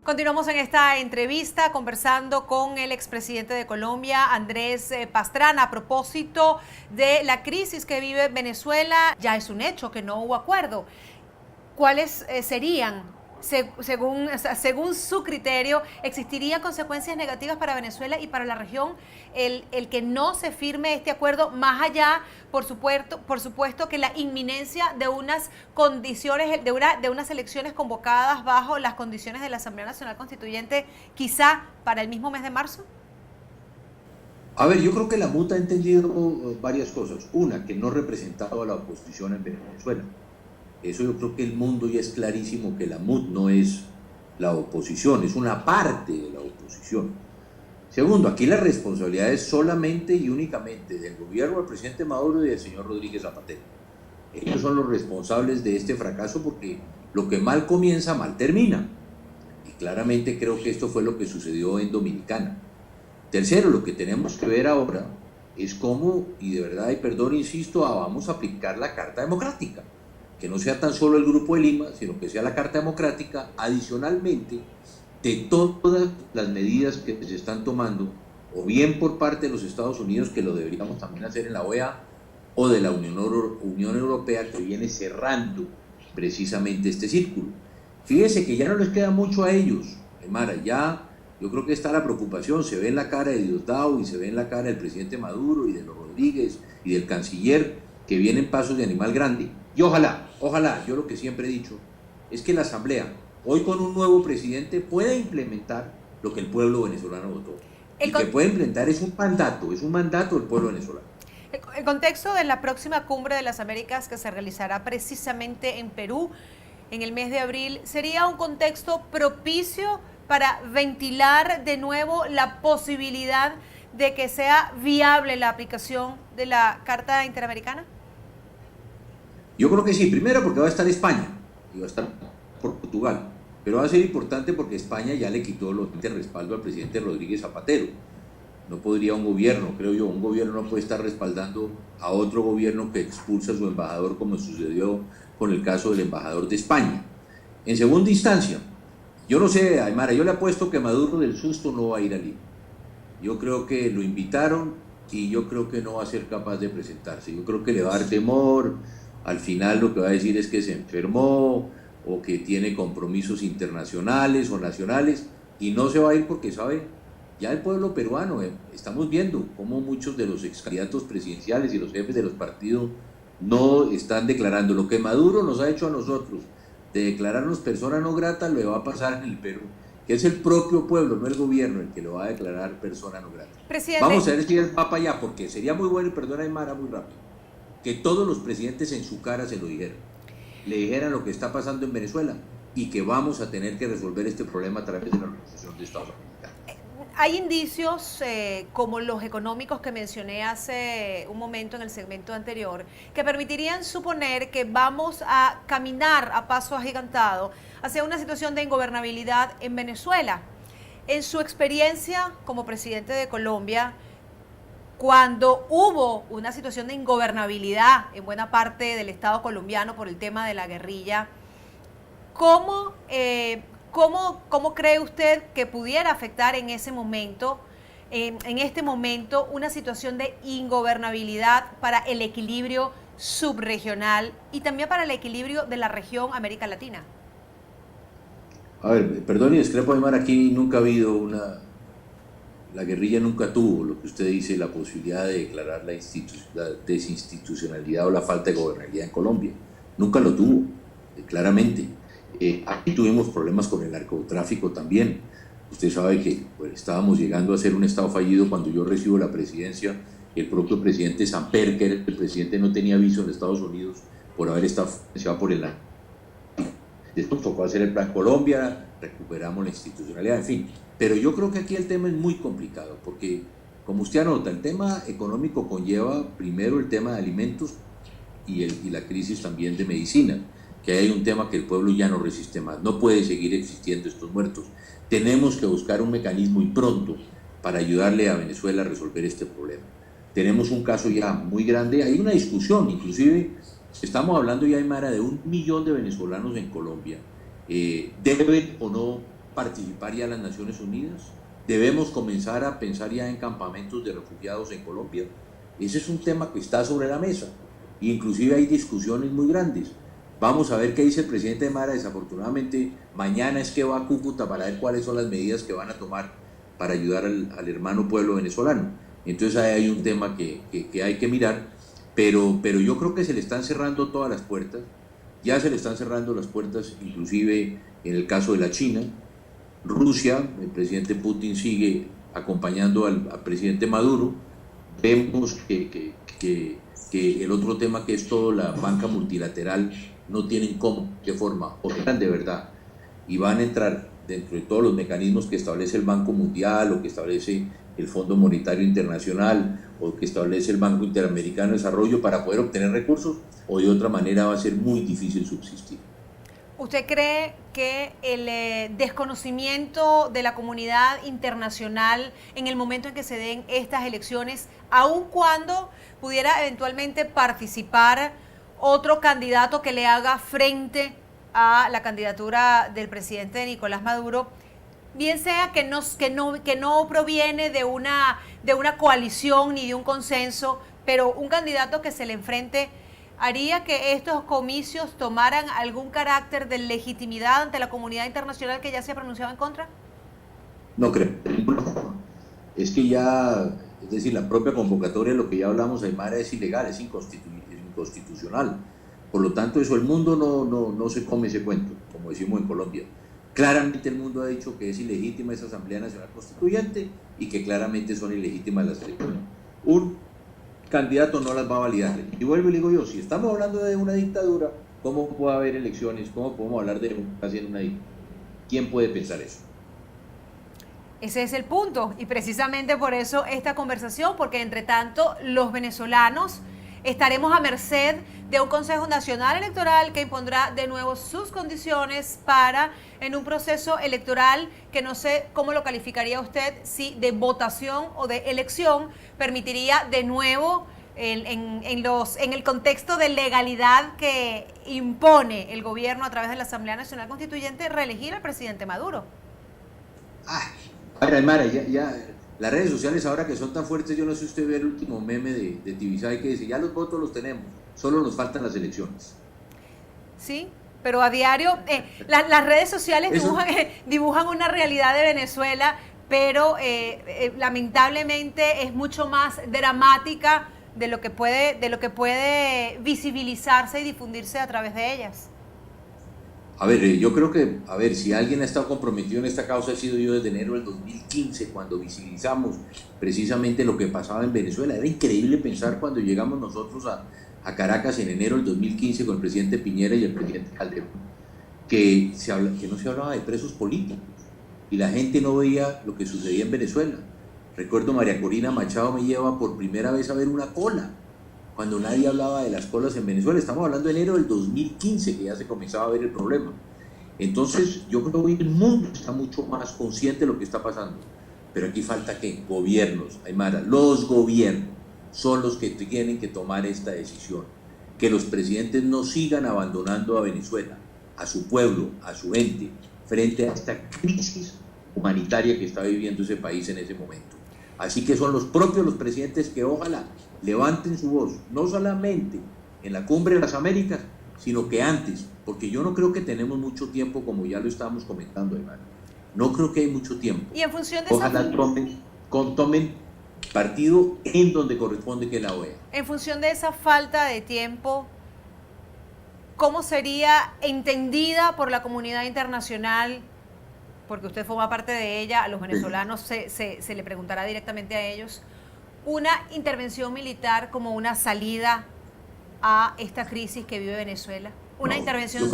Continuamos en esta entrevista conversando con el expresidente de Colombia, Andrés Pastrana, a propósito de la crisis que vive Venezuela. Ya es un hecho que no hubo acuerdo. ¿Cuáles serían, según su criterio, existirían consecuencias negativas para Venezuela y para la región el que no se firme este acuerdo, más allá, por supuesto, que la inminencia de unas condiciones, de unas elecciones convocadas bajo las condiciones de la Asamblea Nacional Constituyente, quizá para el mismo mes de marzo? A ver, yo creo que la MUT ha entendido varias cosas. Una, que no representaba a la oposición en Venezuela. Eso yo creo que el mundo ya es clarísimo, que la MUT no es la oposición, es una parte de la oposición. Segundo, aquí la responsabilidad es solamente y únicamente del gobierno del presidente Maduro y del señor Rodríguez Zapatero. Ellos son los responsables de este fracaso, porque lo que mal comienza, mal termina. Y claramente creo que esto fue lo que sucedió en Dominicana. Tercero, lo que tenemos que ver ahora es cómo, y de verdad, y perdón, insisto, vamos a aplicar la Carta Democrática. Que no sea tan solo el Grupo de Lima, sino que sea la Carta Democrática, adicionalmente de todas las medidas que se están tomando, o bien por parte de los Estados Unidos, que lo deberíamos también hacer en la OEA, o de la Unión Europea, que viene cerrando precisamente este círculo. Fíjese que ya no les queda mucho a ellos, Aymara, ya yo creo que está la preocupación, se ve en la cara de Diosdado y se ve en la cara del presidente Maduro y de los Rodríguez y del canciller, que vienen pasos de animal grande. Y ojalá, yo lo que siempre he dicho es que la Asamblea, hoy con un nuevo presidente, pueda implementar lo que el pueblo venezolano votó. Y que pueda implementar es un mandato del pueblo venezolano. El contexto de la próxima Cumbre de las Américas, que se realizará precisamente en Perú en el mes de abril, ¿sería un contexto propicio para ventilar de nuevo la posibilidad de que sea viable la aplicación de la Carta Interamericana? Yo creo que sí, primero porque va a estar España y va a estar Portugal, pero va a ser importante porque España ya le quitó el respaldo al presidente Rodríguez Zapatero. No podría un gobierno no puede estar respaldando a otro gobierno que expulsa a su embajador, como sucedió con el caso del embajador de España. En segunda instancia, yo no sé, Aymara, yo le apuesto que Maduro del susto no va a ir a Lima. Yo creo que lo invitaron y yo creo que no va a ser capaz de presentarse. Yo creo que le va a dar temor. Al final lo que va a decir es que se enfermó o que tiene compromisos internacionales o nacionales, y no se va a ir porque sabe, ya el pueblo peruano, estamos viendo cómo muchos de los ex candidatos presidenciales y los jefes de los partidos no están declarando. Lo que Maduro nos ha hecho a nosotros de declararnos persona no grata, le va a pasar en el Perú, que es el propio pueblo, no el gobierno, el que lo va a declarar persona no grata. Presidente, vamos a ver si él va para allá, porque sería muy bueno, y perdona Aymara, muy rápido, que todos los presidentes en su cara se lo dijeran, le dijeran lo que está pasando en Venezuela y que vamos a tener que resolver este problema a través de la Organización de Estados Americanos. Hay indicios como los económicos que mencioné hace un momento en el segmento anterior, que permitirían suponer que vamos a caminar a paso agigantado hacia una situación de ingobernabilidad en Venezuela. En su experiencia como presidente de Colombia, cuando hubo una situación de ingobernabilidad en buena parte del Estado colombiano por el tema de la guerrilla, ¿cómo cree usted que pudiera afectar en ese momento, en este momento, una situación de ingobernabilidad para el equilibrio subregional y también para el equilibrio de la región América Latina? A ver, perdón y discrepo, Aymar, aquí nunca ha habido la guerrilla nunca tuvo, lo que usted dice, la posibilidad de declarar la desinstitucionalidad o la falta de gobernabilidad en Colombia. Nunca lo tuvo, claramente. Aquí tuvimos problemas con el narcotráfico también. Usted sabe que pues, estábamos llegando a ser un estado fallido cuando yo recibo la presidencia. El propio presidente Samper, que era el presidente, no tenía aviso en Estados Unidos por haber estado financiado por el narcotráfico. Después tocó hacer el Plan Colombia, recuperamos la institucionalidad, en fin. Pero yo creo que aquí el tema es muy complicado, porque, como usted anota, el tema económico conlleva primero el tema de alimentos y la crisis también de medicina, que hay un tema que el pueblo ya no resiste más, no puede seguir existiendo estos muertos. Tenemos que buscar un mecanismo y pronto para ayudarle a Venezuela a resolver este problema. tenemos un caso ya muy grande, hay una discusión, inclusive estamos hablando ya, Aymara, de 1 millón de venezolanos en Colombia. ¿Deben o no participar ya las Naciones Unidas? ¿Debemos comenzar a pensar ya en campamentos de refugiados en Colombia? Ese es un tema que está sobre la mesa, e inclusive hay discusiones muy grandes. Vamos a ver qué dice el presidente Aymara. Desafortunadamente, mañana es que va a Cúcuta para ver cuáles son las medidas que van a tomar para ayudar al hermano pueblo venezolano. Entonces ahí hay un tema que hay que mirar, pero yo creo que se le están cerrando todas las puertas, ya se le están cerrando las puertas, inclusive en el caso de la China. Rusia, el presidente Putin sigue acompañando al presidente Maduro. Vemos que el otro tema, que es todo la banca multilateral, no tienen cómo, qué forma, o entran de verdad y van a entrar dentro de todos los mecanismos que establece el Banco Mundial o que establece el Fondo Monetario Internacional o que establece el Banco Interamericano de Desarrollo para poder obtener recursos, o de otra manera va a ser muy difícil subsistir. ¿Usted cree que el desconocimiento de la comunidad internacional en el momento en que se den estas elecciones, aun cuando pudiera eventualmente participar otro candidato que le haga frente a la candidatura del presidente Nicolás Maduro, bien sea que no proviene de una coalición ni de un consenso, pero un candidato que se le enfrente, haría que estos comicios tomaran algún carácter de legitimidad ante la comunidad internacional que ya se ha pronunciado en contra? No creo, de ninguna forma. Es que ya, es decir, la propia convocatoria, lo que ya hablamos, Aymara, es ilegal, es inconstitucional. Por lo tanto, eso el mundo no se come ese cuento, como decimos en Colombia. Claramente el mundo ha dicho que es ilegítima esa Asamblea Nacional Constituyente y que claramente son ilegítimas las elecciones. Un candidato no las va a validar. Y vuelvo y digo yo, si estamos hablando de una dictadura, ¿cómo puede haber elecciones? ¿Cómo podemos hablar de democracia en una dictadura? ¿Quién puede pensar eso? Ese es el punto, y precisamente por eso esta conversación, porque entre tanto los venezolanos estaremos a merced de un Consejo Nacional Electoral que impondrá de nuevo sus condiciones para, en un proceso electoral que no sé cómo lo calificaría usted, si de votación o de elección, permitiría de nuevo en el contexto de legalidad que impone el gobierno a través de la Asamblea Nacional Constituyente, reelegir al presidente Maduro. Aymara, ya las redes sociales ahora que son tan fuertes, yo no sé si usted ve el último meme de Tibisay que dice, ya los votos los tenemos, solo nos faltan las elecciones. Sí, pero a diario las redes sociales dibujan una realidad de Venezuela, pero lamentablemente es mucho más dramática de lo que puede visibilizarse y difundirse a través de ellas. A ver, yo creo que, si alguien ha estado comprometido en esta causa, he sido yo desde enero del 2015, cuando visibilizamos precisamente lo que pasaba en Venezuela. Era increíble pensar cuando llegamos nosotros a Caracas en enero del 2015 con el presidente Piñera y el presidente Calderón, que no se hablaba de presos políticos y la gente no veía lo que sucedía en Venezuela. Recuerdo María Corina Machado me lleva por primera vez a ver una cola, cuando nadie hablaba de las colas en Venezuela. Estamos hablando de enero del 2015, que ya se comenzaba a ver el problema. Entonces, yo creo que hoy el mundo está mucho más consciente de lo que está pasando. Pero aquí falta que gobiernos, Aymara, los gobiernos son los que tienen que tomar esta decisión. Que los presidentes no sigan abandonando a Venezuela, a su pueblo, a su gente, frente a esta crisis humanitaria que está viviendo ese país en ese momento. Así que son los presidentes que ojalá levanten su voz, no solamente en la Cumbre de las Américas, sino que antes, porque yo no creo que tenemos mucho tiempo, como ya lo estábamos comentando, hermano. No creo que hay mucho tiempo. Y en función de ojalá tomen partido en donde corresponde, que es la OEA. En función de esa falta de tiempo, ¿cómo sería entendida por la comunidad internacional? Porque usted forma parte de ella, a los venezolanos se le preguntará directamente a ellos, una intervención militar como una salida a esta crisis que vive Venezuela, una intervención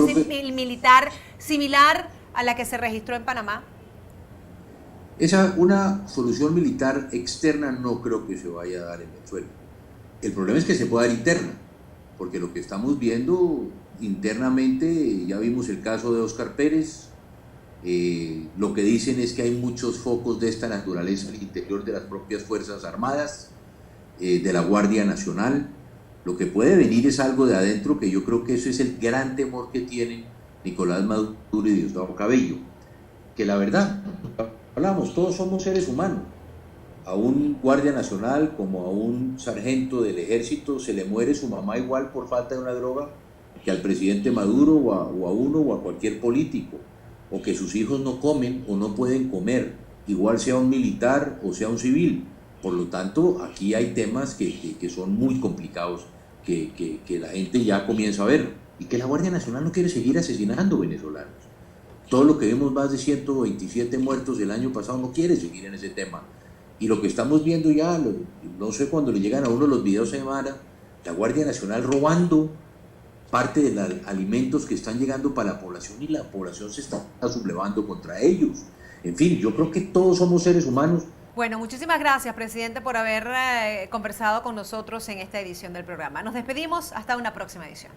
militar similar a la que se registró en Panamá. Una solución militar externa no creo que se vaya a dar en Venezuela. El problema es que se pueda dar interna, porque lo que estamos viendo internamente, ya vimos el caso de Óscar Pérez. Lo que dicen es que hay muchos focos de esta naturaleza al interior de las propias Fuerzas Armadas. de la Guardia Nacional. Lo que puede venir es algo de adentro, que yo creo que eso es el gran temor que tiene Nicolás Maduro y Diosdado Cabello. Que la verdad, hablamos, todos somos seres humanos. A un guardia nacional como a un sargento del ejército se le muere su mamá igual por falta de una droga que al presidente Maduro o a uno o a cualquier político, o que sus hijos no comen o no pueden comer, igual sea un militar o sea un civil. Por lo tanto, aquí hay temas que son muy complicados, que la gente ya comienza a ver, y que la Guardia Nacional no quiere seguir asesinando venezolanos. Todo lo que vemos, más de 127 muertos el año pasado, no quiere seguir en ese tema. Y lo que estamos viendo ya, no sé, cuando le llegan a uno los videos de semana, la Guardia Nacional robando parte de los alimentos que están llegando para la población, y la población se está sublevando contra ellos. En fin, yo creo que todos somos seres humanos. Bueno, muchísimas gracias, presidente, por haber conversado con nosotros en esta edición del programa. Nos despedimos hasta una próxima edición.